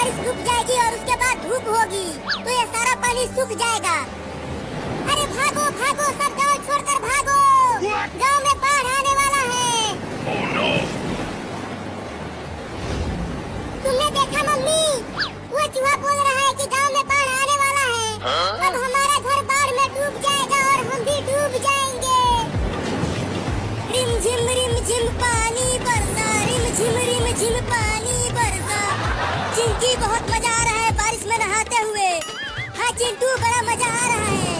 बारिश रुक जाएगी और उसके बाद धूप होगी तो ये सारा पानी सूख जाएगा। अरे भागो भागो, सब गाँव छोड़कर भागो, गाँव में बाढ़ आने वाला है। तुमने देखा मम्मी, वो चूहा बोल रहा है कि गाँव में बाढ़ आने वाला है। अब हमारा घर बाढ़ में डूब जाएगा और हम भी डूब जाएंगे। रिम झिम पानी बरसा, रिम झिम पानी बरसा। चिंकी बहुत मजा आ रहा है बारिश में नहाते हुए। हाँ चिंटू, बड़ा मजा आ रहा है।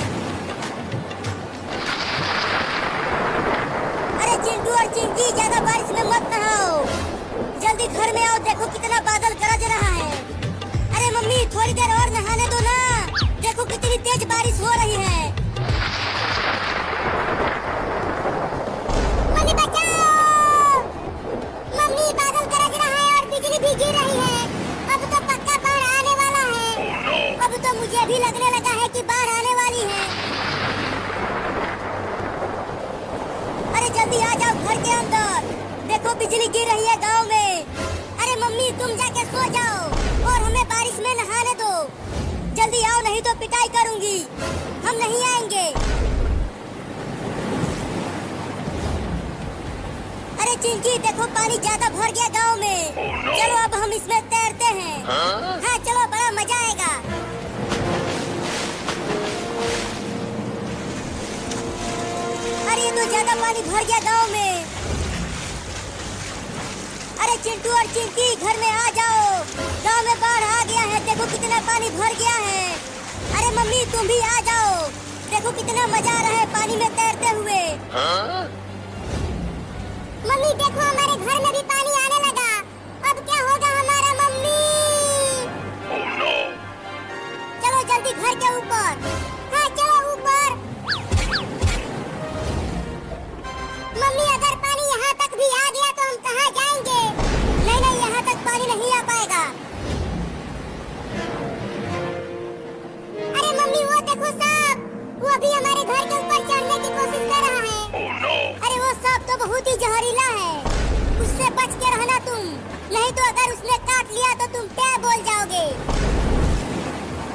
अरे चिंटू और चिंकी, ज्यादा बारिश में मत नहाओ, जल्दी घर में आओ, देखो कितना बादल गरज रहा है। अरे मम्मी थोड़ी देर और नहाने दो ना, देखो कितनी तेज बारिश हो रही है। मम्मी बचाओ, मम्मी बादल गरज रहा है और बिजली भी गिर रही है। अब तो पक्का बाढ़ आने वाला है। अब तो मुझे भी लगने लगा है कि बाढ़ आने वाली है। अरे जल्दी आ जाओ घर के अंदर, देखो बिजली गिर रही है गांव में। अरे मम्मी तुम जाके सो जाओ और हमें बारिश में नहाने दो। जल्दी आओ, नहीं तो पिटाई करूंगी। हम नहीं आएंगे। अरे चिंकी देखो, पानी ज्यादा भर गया गांव में। चलो अब हम इसमें तैरते हैं। हाँ चलो, बड़ा मजा आएगा। अरे ये तो ज्यादा पानी भर गया गांव में। अरे चिंटू और चिंकी घर में आ जाओ, गांव में बाढ़ आ गया है, देखो कितना पानी भर गया है। अरे मम्मी तुम भी आ जाओ, देखो कितना मजा आ रहा है पानी में तैरते हुए। मम्मी देखो, हमारे घर में भी पानी आने लगा। अब क्या होगा हमारा मम्मी? चलो जल्दी घर के ऊपर। हाँ चलो ऊपर। मम्मी अगर पानी यहाँ तक भी आ गया तो हम कहाँ जाएंगे? नहीं नहीं, यहाँ तक पानी नहीं आ पाएगा। अरे मम्मी वो देखो सांप, वो अभी हमारे घर के ऊपर चढ़ने की कोशिश कर रहा है। अरे वो सांप तो बहुत ही जहरीला है, उससे बच के रहना तुम, नहीं तो अगर उसने काट लिया तो तुम क्या बोल जाओगे।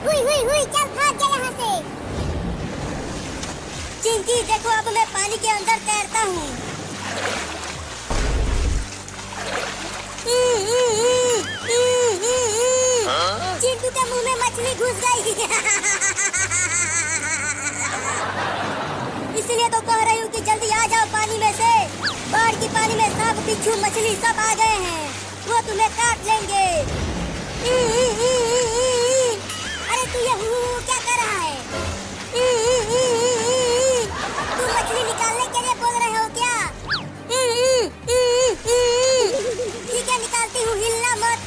हुई हुई हुई, चल भाग जा यहाँ से। चिंकी देखो, अब मैं पानी के अंदर तैरता हूँ। चिंटू के मुंह में मछली घुस गई। इसलिए तो कह रही हूँ कि जल्दी आ जाओ पानी में से। बाढ़ की पानी में सांप बिच्छू मछली सब आ गए हैं, वो तुम्हें काट लेंगे। अरे तू ये क्या कर रहा है? तू मछली निकालने के लिए बोल रहे हो क्या? ठीक है, निकालती हूँ, हिलना मत।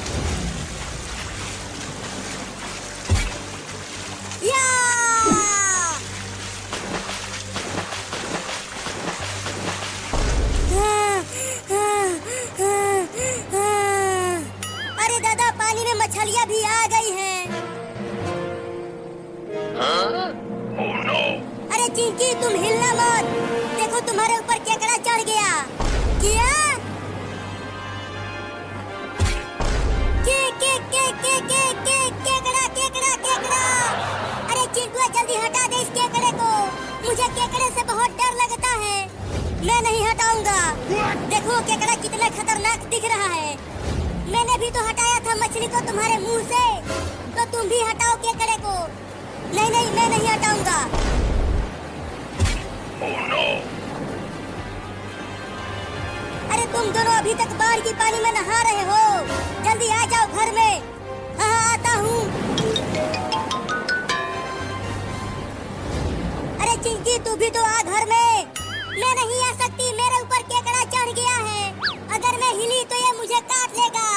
या! अरे दादा, पानी में मछलियाँ भी आ गई हैं। अरे चिंकी तुम हिलना मत, देखो तुम्हारे ऊपर केकड़ा चढ़ गया। क्या? केकड़ा केकड़ा केकड़ा। अरे चिंटू जल्दी हटा दे इस केकड़े को, मुझे केकड़े से बहुत डर लगता है। मैं नहीं हटाऊंगा। देखो केकड़ा कितना खतरनाक दिख रहा है। मैंने भी तो हटाया था मछली को तुम्हारे मुंह से, तो तुम भी हटाओ केकड़े को। नहीं नहीं, मैं नहीं हटाऊंगा। अरे तुम दोनों अभी तक बाढ़ की पानी में नहा रहे हो, जल्दी आ जाओ घर में। हाँ आता हूँ। अरे चिंकी तू भी तो आ घर में। मैं नहीं आ सकती, मेरे ऊपर केकड़ा चढ़ गया है। अगर मैं हिली तो ये मुझे काट लेगा।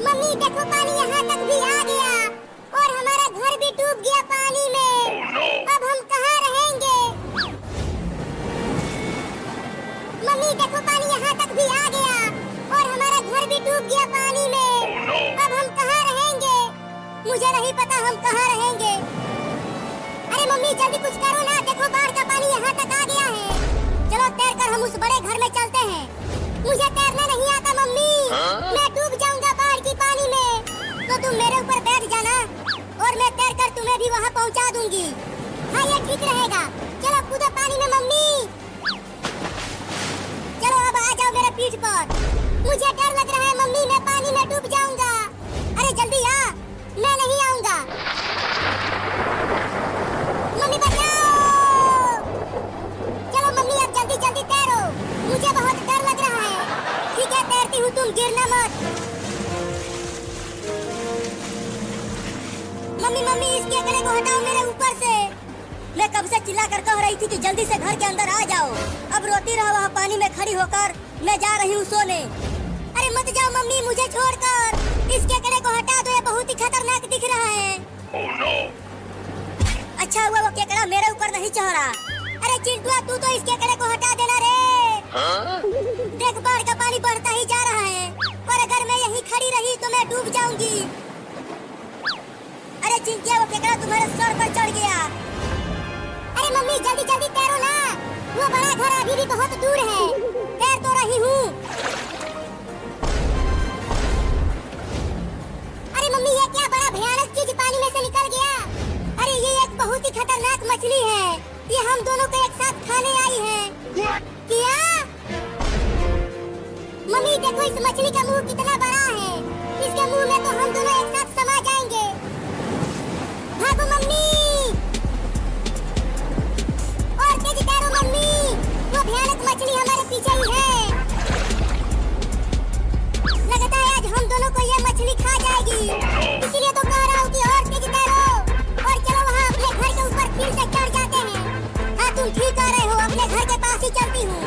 मम्मी देखो, पानी यहाँ तक भी आ गया और हमारा घर भी डूब गया पानी में। अब हम कहाँ रहेंगे? मम्मी देखो, पानी यहाँ तक भी आ गया और हमारा घर भी डूब गया पानी में। अब हम कहाँ रहेंगे? मुझे नहीं पता हम कहाँ रहेंगे। अरे मम्मी जल्दी कुछ करो ना, देखो बाढ़ का पानी यहाँ तक आ गया है। चलो तैरकर हम हम उस बड़े घर में चलते हैं। मुझे तैरना नहीं आता मम्मी, मैं डूब जाऊंगा बाढ़ की पानी में। तो तुम मेरे ऊपर बैठ जाना और मैं तैर कर तुम्हें भी वहाँ पहुँचा दूंगी। हाँ ये ठीक रहेगा। चलो कूदो पानी में मम्मी। चलो अब आ जाओ मेरे पीठ पर। मुझे डर लग रहा है मम्मी, मैं पानी में डूब जाऊंगा। अरे जल्दी आ, मैं नहीं आऊंगा। मम्मी बचाओ। चलो मम्मी अब जल्दी जल्दी तैरो, मुझे बहुत डर लग रहा है। ठीक है तैरती हूँ, तुम गिरना मत। मम्मी मम्मी इस केकड़े को हटाओ मेरे ऊपर से। मैं कब से चिल्ला कर कह रही थी कि जल्दी से घर के अंदर आ जाओ। अब रोती रहो वहाँ पानी में खड़ी होकर। मैं जा रही हूँ सोने। अरे मत जाओ मम्मी, मुझे छोड़कर। इस केकड़े को हटा दो, ये बहुत ही खतरनाक दिख रहा है। Oh no! अच्छा हुआ वो केकड़ा मेरे ऊपर नहीं चढ़ा। अरे चिंटुआ तू तो इस केकड़े को हटा देना रे। देख बाढ़ का पानी बढ़ता ही जा रहा है और अगर मैं यहीं खड़ी रही तो मैं डूब जाऊंगी। अरे चिंटिया वो केकड़ा तुम्हारे सर पर चढ़ गया। अरे मम्मी जल्दी जल्दी तैरो ना, वो बड़ा घर अभी भी बहुत दूर है। तैर तो रही हूँ। अरे मम्मी ये क्या बड़ा भयानक चीज पानी में से निकल गया। अरे ये एक बहुत ही खतरनाक मछली है। ये हम दोनों को एक साथ खाने आई है। क्या? मम्मी देखो इस मछली का मुंह कितना बड़ा है। इसके मुंह में तो हम दोनों एक साथ समा जाएंगे। भागो मम्मी, और तेज तैरो मम्मी। वो भयानक मछली हमारे पीछे ही है। लगता है आज हम दोनों को ये मछली खा जाएगी। इसीलिए तो कह रहा हूँ कि और तेज तैरो और चलो वहाँ अपने घर के ऊपर फिर से चढ़ जाते हैं। हाँ तुम ठीक कह रहे हो, अपने घर के पास ही चलती हूँ।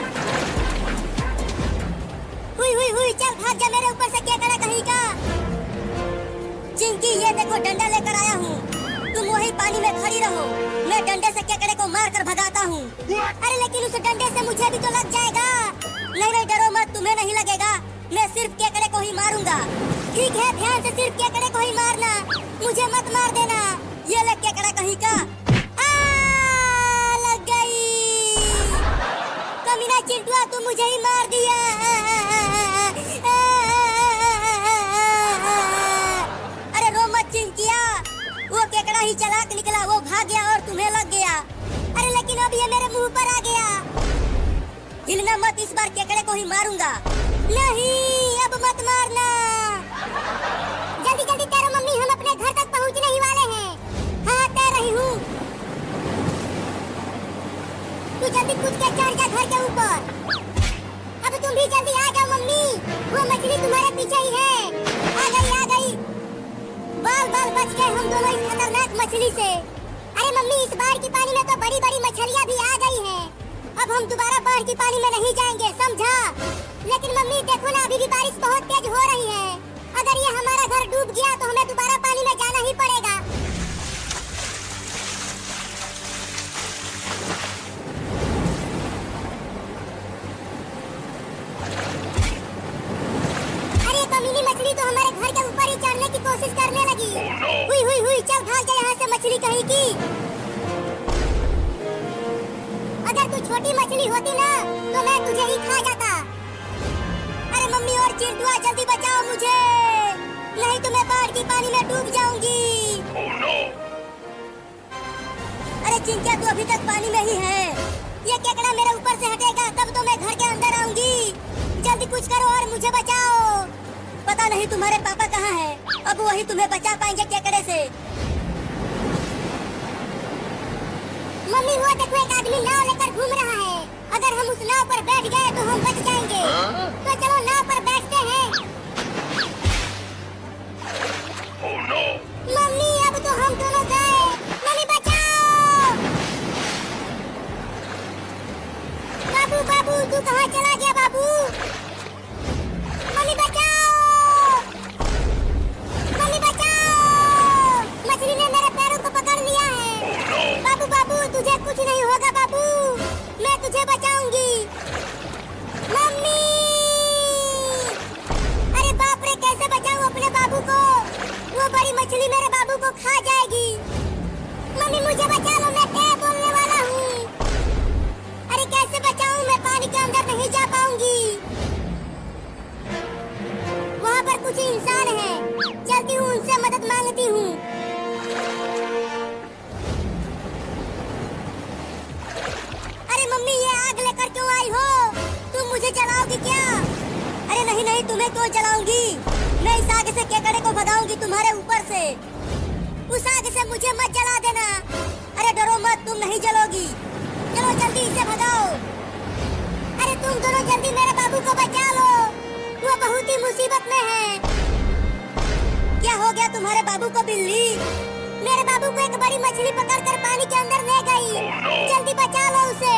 हुई हुई हुई, चल भाग जा मेरे ऊपर से केकड़ा कहीं का। चिंकी ये देखो डंडा लेकर आया हूँ, तुम वही पानी में खड़ी रहो। मैं डंडे से केकड़े को मार कर भगाता हूँ। अरे लेकिन उस डंडे से मुझे भी तो लग जाएगा। नहीं नहीं डरो मत, तुम्हें नहीं लगेगा। मैं सिर्फ केकड़े को ही मारूंगा। ठीक है ध्यान से सिर्फ केकड़े को ही मारना, मुझे मत मार देना। ये ले केकड़ा कहीं का। लग गई। कमीना चिंटुआ तू मुझे ही मार दिया। अरे रो मत चिंकिया, वो केकड़ा ही चालाक निकला। वो भाग गया और तुम्हें लग गया। अरे लेकिन अब ये मेरे मुंह पर आ गया। हिलना मत, इस बार केकड़े को ही मारूंगा। नहीं अब मत मारना। जल्दी जल्दी तैरो मम्मी, हम अपने घर तक पहुंचने ही वाले हैं। हाँ तैर रही हूँ। तू जल्दी कूद के चढ़ जा घर के ऊपर। अब तुम भी जल्दी आ जाओ मम्मी, वो मछली तुम्हारे पीछे ही है। आ गई आ गई। बाल बाल बच गए हम दोनों इस खतरनाक मछली से। अरे मम्मी इस बाढ़ की पानी में तो बड़ी बड़ी मछलियाँ भी आ गई हैं। अब हम दोबारा बाढ़ की पानी में नहीं जाएंगे, समझा? लेकिन मम्मी देखो ना अभी भी बारिश बहुत तेज हो रही है। अगर ये हमारा घर डूब गया तो हमें दोबारा पानी में जाना ही पड़ेगा। अरे कमीनी मछली तो हमारे घर के ऊपर ही चढ़ने की कोशिश करने लगी। हुई हुई हुई, चल भाग जा यहाँ से मछली कहीं की। अगर तू छोटी मछली होती ना तो मैं तुझे ही खा जाता। अरे मम्मी और चिंटुआ जल्दी बचाओ मुझे, नहीं तो मैं बाढ़ की पानी में डूब जाऊंगी। Oh no! अरे चिंकिया तू अभी तक पानी में ही है। ये केकड़ा मेरे ऊपर से हटेगा तब तो मैं घर के अंदर आऊंगी। जल्दी कुछ करो और मुझे बचाओ। पता नहीं तुम्हारे पापा कहाँ हैं, अब वही तुम्हें बचा पाएंगे केकड़े से। मम्मी वो देखो एक आदमी नाव लेकर घूम रहा है। अगर हम उस नाव पर बैठ गए तो हम बच जाएंगे। तो चलो नाव पर बैठते हैं। Oh no! मम्मी अब तो हम दोनों गए। मम्मी बचाओ। बाबू बाबू तू कहाँ चला गया बाबू? मम्मी बचाओ, मम्मी बचाओ। मछली ने मेरे पैरों को पकड़ लिया है। बाबू बाबू तुझे कुछ नहीं होगा बाबू, मैं तुझे बचाऊंगी। मम्मी अरे बाप रे कैसे बचाऊं अपने बाबू को? वो बड़ी मछली मेरे बाबू को खा जाएगी। मम्मी मुझे बचा लो, मैं क्या बोलने वाला हूँ। अरे कैसे बचाऊं, मैं पानी के अंदर जलाओगी क्या? अरे नहीं नहीं, तुम्हें क्यों जलाऊंगी? मैं इस आग से केकड़े को भगाऊंगी तुम्हारे ऊपर से। उस आग से मुझे मत जला देना। अरे डरो मत, तुम नहीं जलोगी। चलो जल्दी इसे भगाओ। अरे तुम दोनों जल्दी मेरे बाबू को बचा लो, वो बहुत ही मुसीबत में है। क्या हो गया तुम्हारे बाबू को बिल्ली? मेरे बाबू को एक बड़ी मछली पकड़कर पानी के अंदर ले गई। जल्दी बचा लो उसे।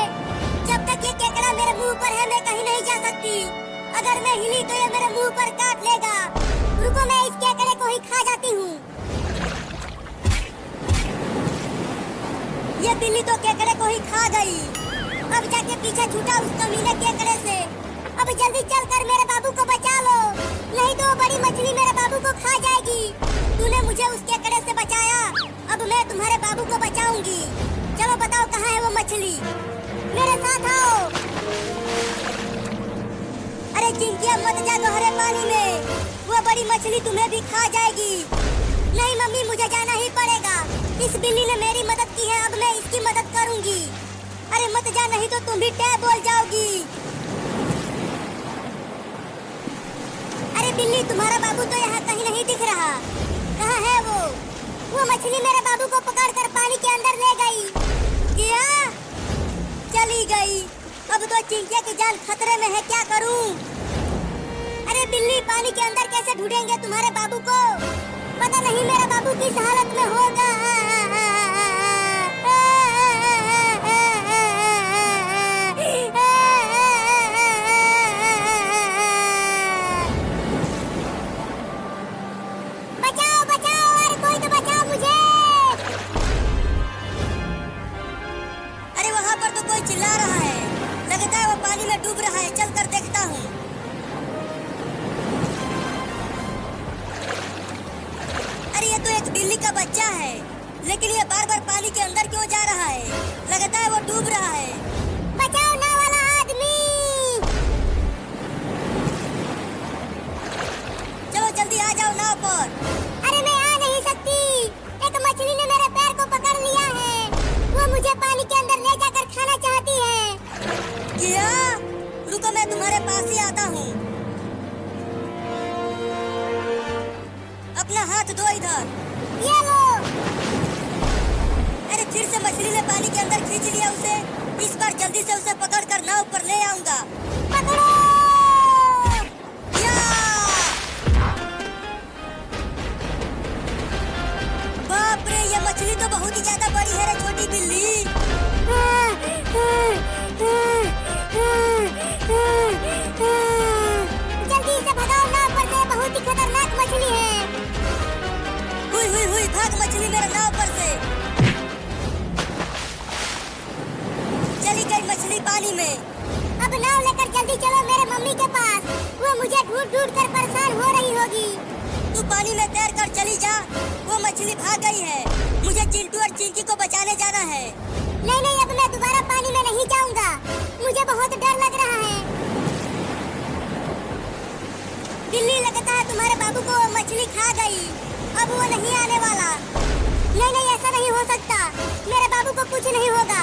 जब तक ये केकड़ा मेरे मुंह पर है मैं कहीं नहीं जा सकती। अगर मैं हिली तो ये मेरे मुंह पर काट लेगा। रुको, मैं इस केकड़े को ही खा जाती हूँ। ये बिल्ली तो केकड़े को ही खा गई। अब जाके पीछे छूटा उस कमीने केकड़े से। अब जल्दी चलकर मेरे बाबू को बचा लो, नहीं तो वो बड़ी मछली मेरे बाबू को खा जाएगी। तूने मुझे उस केकड़े से बचाया, अब मैं तुम्हारे बाबू को बचाऊंगी। चलो बताओ कहाँ है वो मछली? मेरे साथ आओ। अरे चिंकिया मत जा गहरे पानी में, वो बड़ी मछली तुम्हें भी खा जाएगी। नहीं मम्मी, मुझे जाना ही पड़ेगा। इस बिल्ली ने मेरी मदद की है, अब मैं इसकी मदद करूंगी। अरे मत जा, नहीं तो तुम भी टैब बोल जाओगी। अरे बिल्ली, तुम्हारा बाबू तो यहाँ कहीं नहीं दिख रहा। कहाँ है वो? वो मछली मेरे बाबू को पकड़कर पानी के अंदर ले गई। क्या? चली गई। अब तो चिंकिया की जान खतरे में है, क्या करूं? अरे बिल्ली, पानी के अंदर कैसे ढूंढेंगे तुम्हारे बाबू को? पता नहीं मेरा बाबू किस हालत में होगा। बचाओ बचाओ, अरे कोई तो बचाओ मुझे। अरे वहाँ पर तो कोई चिल्ला रहा है, लगता है वो पानी में डूब रहा है। चल कर देखता हूँ। अरे ये तो एक बिल्ली का बच्चा है, लेकिन ये बार बार पानी के अंदर क्यों जा रहा है? लगता है वो डूब रहा है। बचाओ नाव वाला आदमी। चलो जल्दी आ जाओ नाव पर। अरे मैं आ नहीं सकती, एक मछली ने मेरे पैर को पकड़ लिया है। वो मुझे पानी के अंदर ले जाकर खाना चाहती है। क्या? रुको, मैं तुम्हारे पास ही आता हूँ। अपना हाथ दो इधर। ये लो। अरे फिर से मछली ने पानी के अंदर खींच लिया उसे। इस बार जल्दी से उसे पकड़कर नाव पर ले आऊंगा। पकड़ो। या! बाप रे, ये मछली तो बहुत ही ज्यादा बड़ी है रे छोटी बिल्ली। जल्दी से भगाओ नाव पर से, बहुत ही खतरनाक मछली है। हुई हुई हुई, भाग मछली मेरे नाव पर से। चली गई मछली पानी में। अब नाव लेकर जल्दी चलो मेरे मम्मी के पास, वो मुझे ढूंढ ढूंढ कर परेशान हो रही होगी। तू पानी में तैर कर चली जा, वो मछली भाग गई है। मुझे चिंटू और चिंकी को बचाने जाना है। नहीं नहीं, अब मैं दोबारा पानी में नहीं जाऊंगा, मुझे बहुत डर लग रहा है। बिल्ली, लगता है तुम्हारे बाबू को मछली खा गई, अब वो नहीं आने वाला। नहीं नहीं, ऐसा नहीं हो सकता, मेरे बाबू को कुछ नहीं होगा।